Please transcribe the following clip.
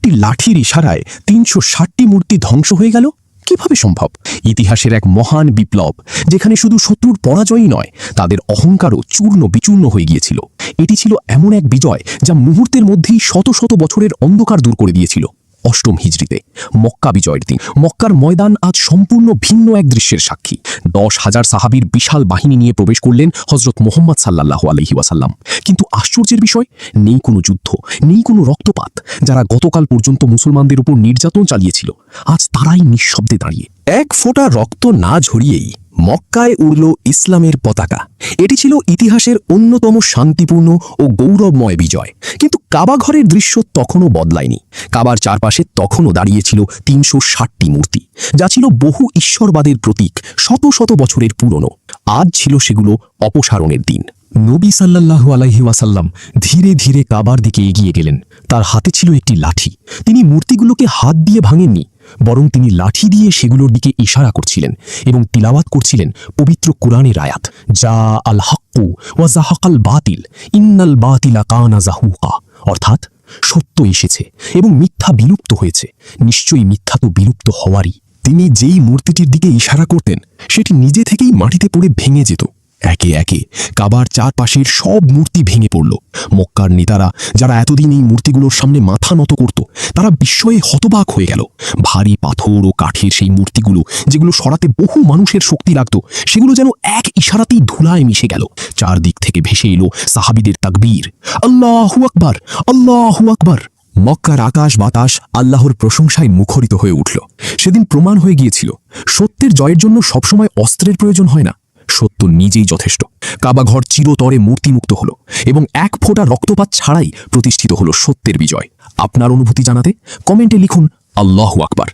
একটি লাঠির ইশারায় ৩৬০টি মূর্তি ধ্বংস হয়ে গেল? কিভাবে সম্ভব? ইতিহাসের এক মহান বিপ্লব, যেখানে শুধু শত্রুর পরাজয়ই নয়, তাদের অহংকারও চূর্ণ বিচূর্ণ হয়ে গিয়েছিল। এটি ছিল এমন এক বিজয় যা মুহূর্তের মধ্যেই শত শত বছরের অন্ধকার দূর করে দিয়েছিল। অষ্টম হিজরিতে মক্কা বিজয়ের দিন মক্কার ময়দান আজ সম্পূর্ণ ভিন্ন এক দৃশ্যের সাক্ষী। ১০,০০০ সাহাবীর বিশাল বাহিনী নিয়ে প্রবেশ করলেন হযরত মুহাম্মদ সাল্লাল্লাহু আলাইহি ওয়াসাল্লাম। কিন্তু আশ্চর্যের বিষয়, নেই কোনো যুদ্ধ, নেই কোনো রক্তপাত। যারা গতকাল পর্যন্ত মুসলমানদের উপর নির্যাতন চালিয়েছিল, আজ তারাই নিঃশব্দে দাঁড়িয়ে। এক ফোঁটা রক্ত না ঝরিয়েই মক্কায় উড়ল ইসলামের পতাকা। এটি ছিল ইতিহাসের অন্যতম শান্তিপূর্ণ ও গৌরবময় বিজয়। কিন্তু কাবা ঘরের দৃশ্য তখনও বদলায়নি। কাবার চারপাশে তখনও দাঁড়িয়েছিল ৩৬০টি মূর্তি, যা ছিল বহু ঈশ্বরবাদের প্রতীক, শত শত বছরের পুরনো। আজ ছিল সেগুলো অপসারণের দিন। নবী সাল্লাল্লাহু আলাইহি ওয়াসাল্লাম ধীরে ধীরে কাবার দিকে এগিয়ে গেলেন। তার হাতে ছিল একটি লাঠি। তিনি মূর্তিগুলোকে হাত দিয়ে ভাঙেননি, বরং তিনি লাঠি দিয়ে সেগুলোর দিকে ইশারা করছিলেন এবং তিলাওয়াত করছিলেন পবিত্র কুরআনের আয়াত, যা আল হাক্কু ওয়া যাহাকাল বাতিল ইন্নাল বাতিলা কানা যাহুকা। অর্থাৎ, সত্য এসেছে এবং মিথ্যা বিলুপ্ত হয়েছে, নিশ্চয়ই মিথ্যা তো বিলুপ্ত হওয়ারই। তিনি যেই মূর্তিটির দিকে ইশারা করতেন, সেটি নিজে থেকেই মাটিতে পড়ে ভেঙে যেত। একে একে কাবার চারপাশের সব মূর্তি ভেঙে পড়ল। মক্কার নেতারা, যারা এতদিন এই মূর্তিগুলোর সামনে মাথা নত করত, তারা বিস্ময়ে হতবাক হয়ে গেল। ভারী পাথর ও কাঠের সেই মূর্তিগুলো, যেগুলো সরাতে বহু মানুষের শক্তি লাগত, সেগুলো যেন এক ইশারাতেই ধুলায় মিশে গেল। চারদিক থেকে ভেসে এলো সাহাবীদের তাকবীর, আল্লাহু আকবার, আল্লাহু আকবার। মক্কার আকাশ বাতাস আল্লাহর প্রশংসায় মুখরিত হয়ে উঠল। সেদিন প্রমাণ হয়ে গিয়েছিল, সত্যের জয়ের জন্য সবসময় অস্ত্রের প্রয়োজন হয় না, সত্য নিজেই যথেষ্ট। কাবাঘর চিরতরে মূর্তিমুক্ত হল এবং এক ফোঁটা রক্তপাত ছাড়াই প্রতিষ্ঠিত হল সত্যের বিজয়। আপনার অনুভূতি জানাতে কমেন্টে লিখুন আল্লাহু আকবার।